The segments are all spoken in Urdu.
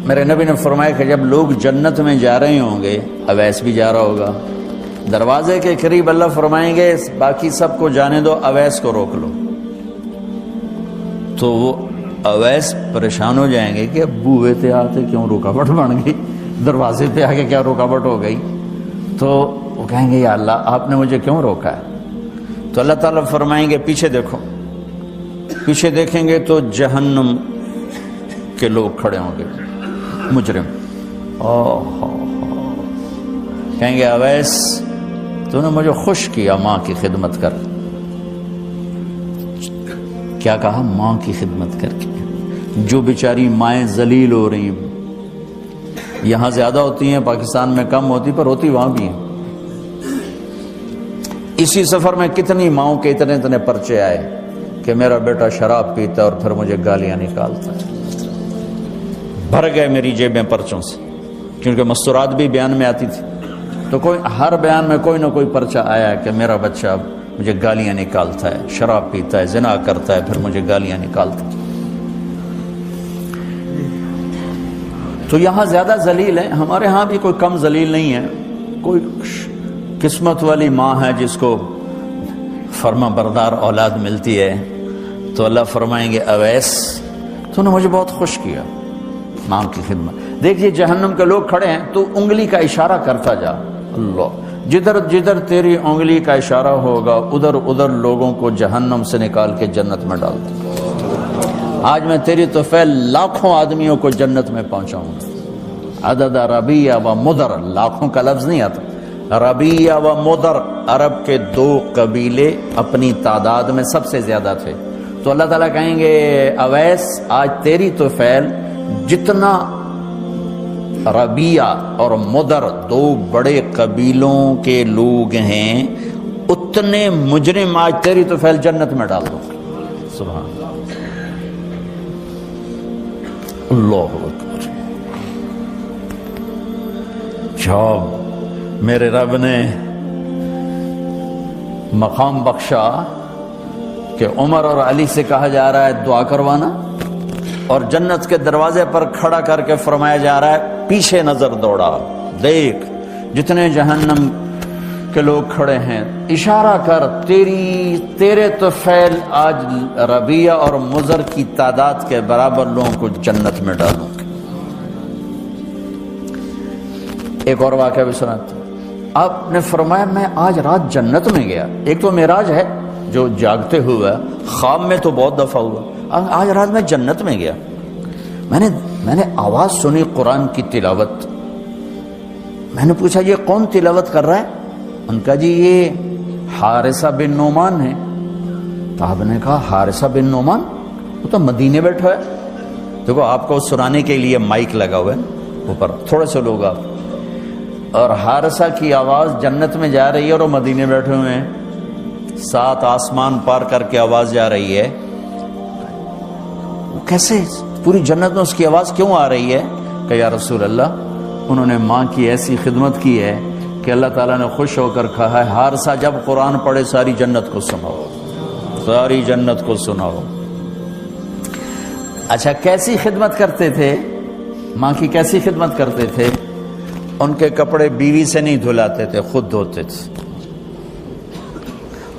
میرے نبی نے فرمایا کہ جب لوگ جنت میں جا رہے ہوں گے، اویس بھی جا رہا ہوگا، دروازے کے قریب اللہ فرمائیں گے باقی سب کو جانے دو، اویس کو روک لو۔ تو وہ اویس پریشان ہو جائیں گے کہ اب بوئے تھے آتے کیوں رکاوٹ بن گئی، دروازے پہ آگے کیا رکاوٹ ہو گئی؟ تو وہ کہیں گے یا اللہ آپ نے مجھے کیوں روکا ہے؟ تو اللہ تعالیٰ فرمائیں گے پیچھے دیکھو۔ پیچھے دیکھیں گے تو جہنم کے لوگ کھڑے ہوں گے، مجرم۔ کہیں گے اویس تو نے مجھے خوش کیا ماں کی خدمت کر۔ کیا کہا؟ ماں کی خدمت کر کے۔ جو بیچاری مائیں ذلیل ہو رہی ہیں، یہاں زیادہ ہوتی ہیں، پاکستان میں کم ہوتی، پر ہوتی وہاں بھی ہیں۔ اسی سفر میں کتنی ماؤں کے اتنے پرچے آئے کہ میرا بیٹا شراب پیتا اور پھر مجھے گالیاں نکالتا ہے۔ بھر گئے میری جیبیں پرچوں سے، کیونکہ مستورات بھی بیان میں آتی تھی، تو ہر بیان میں کوئی نہ کوئی پرچہ آیا کہ میرا بچہ مجھے گالیاں نکالتا ہے، شراب پیتا ہے، زنا کرتا ہے، پھر مجھے گالیاں نکالتا ہے۔ تو یہاں زیادہ ذلیل ہیں، ہمارے ہاں بھی کوئی کم ذلیل نہیں ہے۔ کوئی قسمت والی ماں ہے جس کو فرما بردار اولاد ملتی ہے، تو اللہ فرمائیں گے اویس تو نے مجھے بہت خوش کیا ماں کی خدمت۔ دیکھیے جہنم کے لوگ کھڑے ہیں تو انگلی کا اشارہ کرتا جا، اللہ جدھر جدھر تیری انگلی کا اشارہ ہوگا ادھر ادھر لوگوں کو جہنم سے نکال کے جنت میں ڈال دے۔ آج میں تیری طفیل لاکھوں آدمیوں کو جنت میں پہنچاؤں گا۔ عدد ربیہ و مدر، لاکھوں کا لفظ نہیں آتا، ربیہ و مدر عرب کے دو قبیلے اپنی تعداد میں سب سے زیادہ تھے۔ تو اللہ تعالیٰ کہیں گے اویس آج تیری طفیل جتنا ربیہ اور مدر دو بڑے قبیلوں کے لوگ ہیں اتنے مجرم آج تیری طفیل جنت میں ڈال دو۔ سبحان اللہ اکبر۔ جب میرے رب نے مقام بخشا کہ عمر اور علی سے کہا جا رہا ہے دعا کروانا، اور جنت کے دروازے پر کھڑا کر کے فرمایا جا رہا ہے پیچھے نظر دوڑا، دیکھ جتنے جہنم کے لوگ کھڑے ہیں، اشارہ کر تیرے طفیل آج ربیہ اور مضر کی تعداد کے برابر لوگوں کو جنت میں ڈالوں گا۔ ایک اور واقعہ بھی سناتا ہوں۔ آپ نے فرمایا میں آج رات جنت میں گیا۔ ایک تو معراج ہے جو جاگتے ہوئے، خواب میں تو بہت دفعہ ہوا، آج رات میں جنت میں گیا۔ میں نے آواز سنی قرآن کی تلاوت۔ میں نے پوچھا یہ کون تلاوت کر رہا ہے؟ ان کا جی یہ حارثہ بن نعمان ہے۔ تو آپ نے کہا حارثہ بن نعمان؟ وہ تو مدینے بیٹھا ہے۔ دیکھو آپ کو سنانے کے لیے مائک لگا ہوا ہے اوپر، تھوڑے سے لوگ آپ، اور حارثہ کی آواز جنت میں جا رہی ہے اور وہ مدینے بیٹھے ہوئے ہیں، 7 آسمان پار کر کے آواز جا رہی ہے۔ کیسے پوری جنت میں اس کی آواز کیوں آ رہی ہے؟ کہ یا رسول اللہ انہوں نے ماں کی ایسی خدمت کی ہے کہ اللہ تعالیٰ نے خوش ہو کر کہا ہے حارثہ جب قرآن پڑھے ساری جنت کو سناؤ، ساری جنت کو سناؤ۔ اچھا کیسی خدمت کرتے تھے؟ ماں کی کیسی خدمت کرتے تھے؟ ان کے کپڑے بیوی سے نہیں دھلاتے تھے، خود دھوتے تھے۔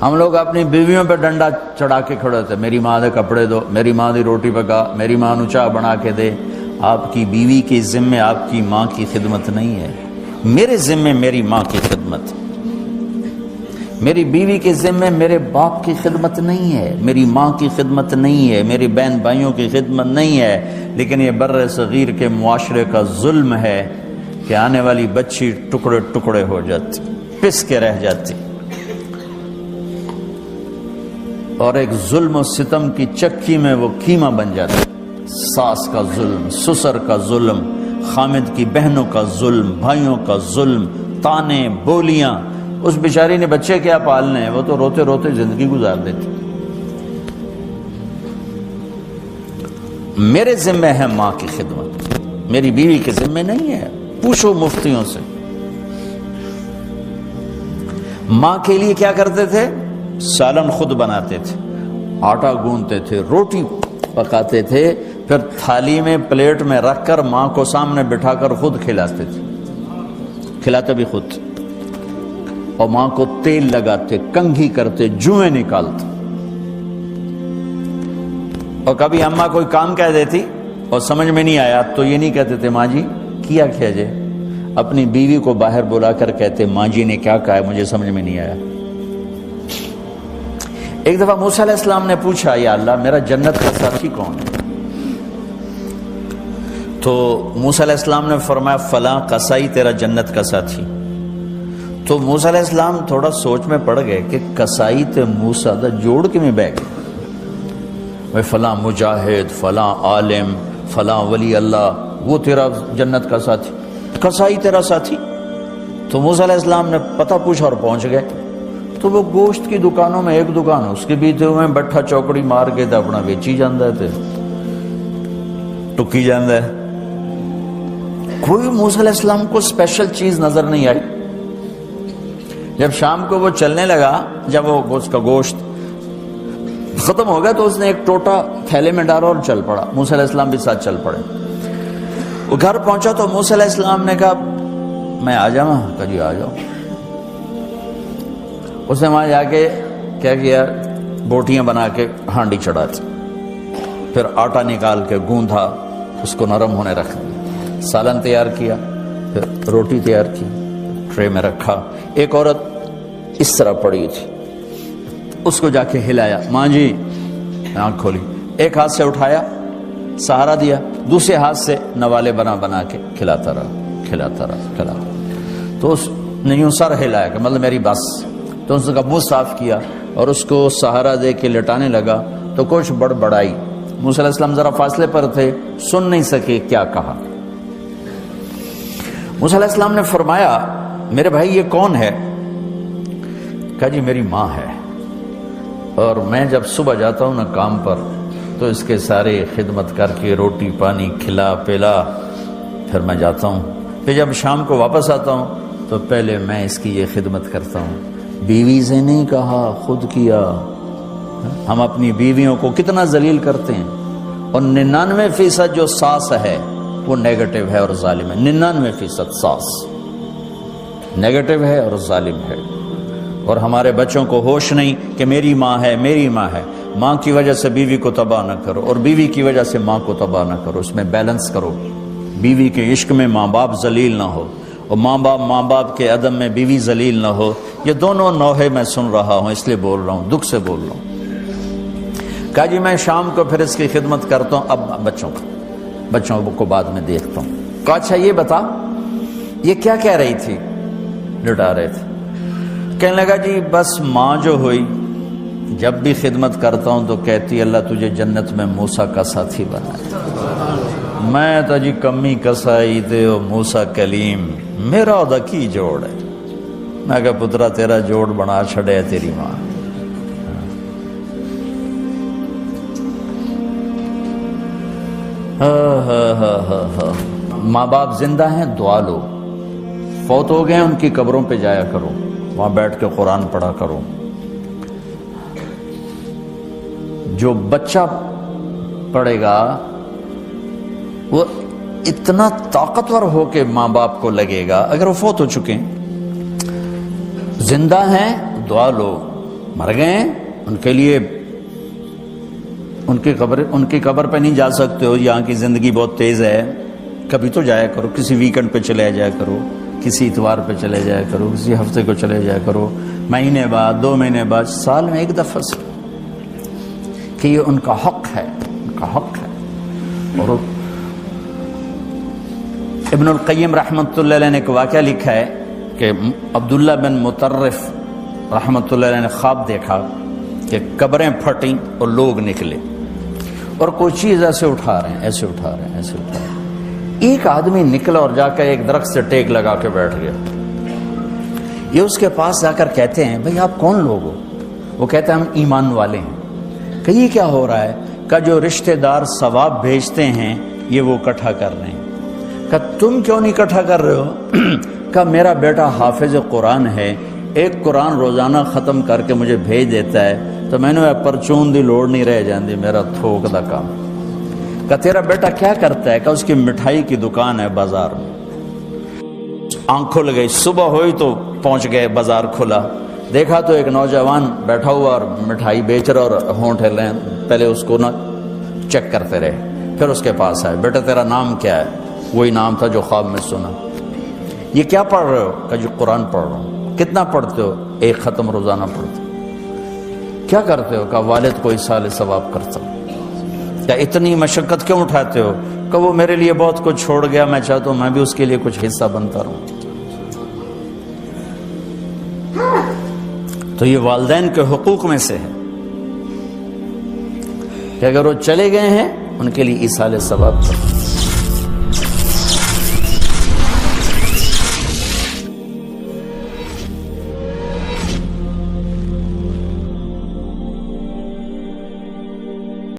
ہم لوگ اپنی بیویوں پہ ڈنڈا چڑھا کے کھڑے ہوتے، میری ماں دے کپڑے دو، میری ماں دی روٹی پکا، میری ماں نو چاہ بنا کے دے۔ آپ کی بیوی کے ذمے آپ کی ماں کی خدمت نہیں ہے، میرے ذمے میری ماں کی خدمت، میری بیوی کے ذمے میرے باپ کی خدمت نہیں ہے، میری ماں کی خدمت نہیں ہے، میری بہن بھائیوں کی خدمت نہیں ہے۔ لیکن یہ بر صغیر کے معاشرے کا ظلم ہے کہ آنے والی بچی ٹکڑے ٹکڑے ہو جاتی، پس کے رہ جاتی، اور ایک ظلم و ستم کی چکی میں وہ قیمہ بن جاتا۔ ساس کا ظلم، سسر کا ظلم، خامد کی بہنوں کا ظلم، بھائیوں کا ظلم، تانے بولیاں۔ اس بیچاری نے بچے کیا پالنے ہیں، وہ تو روتے روتے زندگی گزار دیتی۔ میرے ذمہ ہے ماں کی خدمت، میری بیوی کے ذمہ نہیں ہے۔ پوچھو مفتیوں سے ماں کے لیے کیا کرتے تھے؟ سالن خود بناتے تھے، آٹا گوندتے تھے، روٹی پکاتے تھے، پھر تھالی میں پلیٹ میں رکھ کر ماں کو سامنے بٹھا کر خود کھلاتے تھے، کھلاتے بھی خود، اور ماں کو تیل لگاتے، کنگھی کرتے، جوئیں نکالتے۔ اور کبھی اماں کوئی کام کہہ دیتی اور سمجھ میں نہیں آیا تو یہ نہیں کہتے تھے ماں جی کیا جے، اپنی بیوی کو باہر بلا کر کہتے ماں جی نے کیا کہا ہے مجھے سمجھ میں نہیں آیا۔ ایک دفعہ موسیٰ علیہ السلام نے پوچھا یا اللہ میرا جنت کا ساتھی کون ہے؟ تو موسیٰ علیہ السلام نے فرمایا فلاں قصائی تیرا جنت کا ساتھی۔ تو موسیٰ علیہ السلام تھوڑا سوچ میں پڑ گئے کہ قصائی تے موسیٰ دا جوڑ کے میں بہ گئے، وہ فلاں مجاہد، فلاں عالم، فلاں ولی اللہ، وہ تیرا جنت کا ساتھی، قصائی تیرا ساتھی۔ تو موسیٰ علیہ السلام نے پتہ پوچھا اور پہنچ گئے۔ تو وہ گوشت کی دکانوں میں ایک دکان اس کے بھی تھے، میں بٹھا چوکڑی مار کے تھا اپنا بیچی جاندہ تھے، ٹکی جاندہ ہے۔ کوئی موسیٰ علیہ السلام کو اسپیشل چیز نظر نہیں آئی۔ جب شام کو وہ چلنے لگا، جب وہ اس کا گوشت ختم ہو گیا تو اس نے ایک ٹوٹا تھیلے میں ڈالا اور چل پڑا، موسیٰ علیہ السلام بھی ساتھ چل پڑے۔ وہ گھر پہنچا تو موسیٰ علیہ السلام نے کہا میں آ جاؤں؟ کہا جی آ جاؤ۔ اس نے وہاں جا کے کیا کیا، بوٹیاں بنا کے ہانڈی چڑھا دی، پھر آٹا نکال کے گوندھا، اس کو نرم ہونے رکھ دیا، سالن تیار کیا، پھر روٹی تیار کی، ٹرے میں رکھا۔ ایک عورت اس طرح پڑی تھی، اس کو جا کے ہلایا، ماں جی، آنکھ کھولی، ایک ہاتھ سے اٹھایا، سہارا دیا، دوسرے ہاتھ سے نوالے بنا کے کھلاتا رہا۔ تو اس نے یوں سر ہلایا کہ مطلب میری بس۔ تو اس کا منہ صاف کیا اور اس کو سہارا دے کے لٹانے لگا تو کچھ بڑبڑائی۔ موسیٰ علیہ السلام ذرا فاصلے پر تھے، سن نہیں سکے کیا کہا۔ موسیٰ علیہ السلام نے فرمایا میرے بھائی یہ کون ہے؟ کہا جی میری ماں ہے، اور میں جب صبح جاتا ہوں نا کام پر تو اس کے سارے خدمت کر کے روٹی پانی کھلا پلا پھر میں جاتا ہوں، پھر جب شام کو واپس آتا ہوں تو پہلے میں اس کی یہ خدمت کرتا ہوں۔ بیوی سے نہیں کہا، خود کیا۔ ہم اپنی بیویوں کو کتنا ذلیل کرتے ہیں، اور 99% جو ساس ہے وہ نیگیٹو ہے اور ظالم ہے۔ 99% ساس نیگیٹو ہے اور ظالم ہے، اور ہمارے بچوں کو ہوش نہیں کہ میری ماں ہے، میری ماں ہے۔ ماں کی وجہ سے بیوی کو تباہ نہ کرو، اور بیوی کی وجہ سے ماں کو تباہ نہ کرو، اس میں بیلنس کرو۔ بیوی کے عشق میں ماں باپ ذلیل نہ ہو، اور ماں باپ کے عدم میں بیوی ذلیل نہ ہو۔ یہ دونوں نوحے میں سن رہا ہوں، اس لیے بول رہا ہوں، دکھ سے بول رہا ہوں۔ کہا جی میں شام کو پھر اس کی خدمت کرتا ہوں، اب بچوں کو بعد میں دیکھتا ہوں۔ کہا اچھا یہ بتا یہ کیا کہہ رہی تھی؟ لٹا رہے تھے۔ کہنے لگا جی بس ماں جو ہوئی جب بھی خدمت کرتا ہوں تو کہتی اللہ تجھے جنت میں موسیٰ کا ساتھی بنا۔ میں تو جی کمی کسائی دے موسیٰ کلیم، میرا دا کی جوڑ ہے۔ میں کہا پترا تیرا جوڑ بنا چھڑے تیری ماں۔ ماں باپ زندہ ہیں دعا لو، فوت ہو گئے ان کی قبروں پہ جایا کرو، وہاں بیٹھ کے قرآن پڑھا کرو۔ جو بچہ پڑھے گا وہ اتنا طاقتور ہو کے ماں باپ کو لگے گا، اگر وہ فوت ہو چکے ہیں۔ زندہ ہیں دعا لو، مر گئے ہیں ان کے لیے ان کی قبر پہ نہیں جا سکتے ہو، یہاں کی زندگی بہت تیز ہے، کبھی تو جایا کرو، کسی ویکنڈ پہ چلے جایا کرو، کسی اتوار پہ چلے جایا کرو، کسی ہفتے کو چلے جایا کرو، مہینے بعد 2 مہینے بعد سال میں ایک دفعہ سے، کہ یہ ان کا حق ہے، ان کا حق ہے۔ اور ابن القیم رحمۃ اللہ علیہ نے ایک واقعہ لکھا ہے کہ عبداللہ بن مطرف رحمۃ اللہ علیہ نے خواب دیکھا کہ قبریں پھٹیں اور لوگ نکلے اور کوئی چیز ایسے اٹھا رہے ہیں، ایسے اٹھا رہے ہیں، ایسے اٹھا رہے ہیں۔ ایک آدمی نکلا اور جا کر ایک درخت سے ٹیک لگا کے بیٹھ گیا۔ یہ اس کے پاس جا کر کہتے ہیں بھئی آپ کون لوگ ہو؟ وہ کہتے ہیں ہم ایمان والے ہیں۔ کہ یہ کیا ہو رہا ہے؟ کہ جو رشتہ دار ثواب بھیجتے ہیں یہ وہ اکٹھا کر رہے ہیں۔ کہ تم کیوں نہیں اکٹھا کر رہے ہو؟ کہ میرا بیٹا حافظ قرآن ہے، ایک قرآن روزانہ ختم کر کے مجھے بھیج دیتا ہے، تو میں نے پرچون دی لوڑ نہیں رہ جاندی، میرا تھوک دا کام۔ کہ تیرا بیٹا کیا کرتا ہے؟ کہ اس کی مٹھائی کی دکان ہے بازار میں. آنکھ کھل گئی، صبح ہوئی تو پہنچ گئے، بازار کھلا، دیکھا تو ایک نوجوان بیٹھا ہوا اور مٹھائی بیچ رہا اور ہونٹ ہل رہے ہیں. پہلے اس کو چیک کرتے رہے، پھر اس کے پاس آئے، بیٹا تیرا نام کیا ہے؟ وہی نام تھا جو خواب میں سنا. یہ کیا پڑھ رہے ہو؟ کہ جو قرآن پڑھ رہا ہوں. کتنا پڑھتے ہو؟ 1 ختم روزانہ پڑھتے ہو. کیا کرتے ہو؟ کہ والد کو ایصال ثواب کرتا ہوں. کیا اتنی مشقت کیوں اٹھاتے ہو؟ کہ وہ میرے لیے بہت کچھ چھوڑ گیا، میں چاہتا ہوں میں بھی اس کے لیے کچھ حصہ بنتا رہوں. تو یہ والدین کے حقوق میں سے ہے کہ اگر وہ چلے گئے ہیں ان کے لیے ایصال ثواب کرو.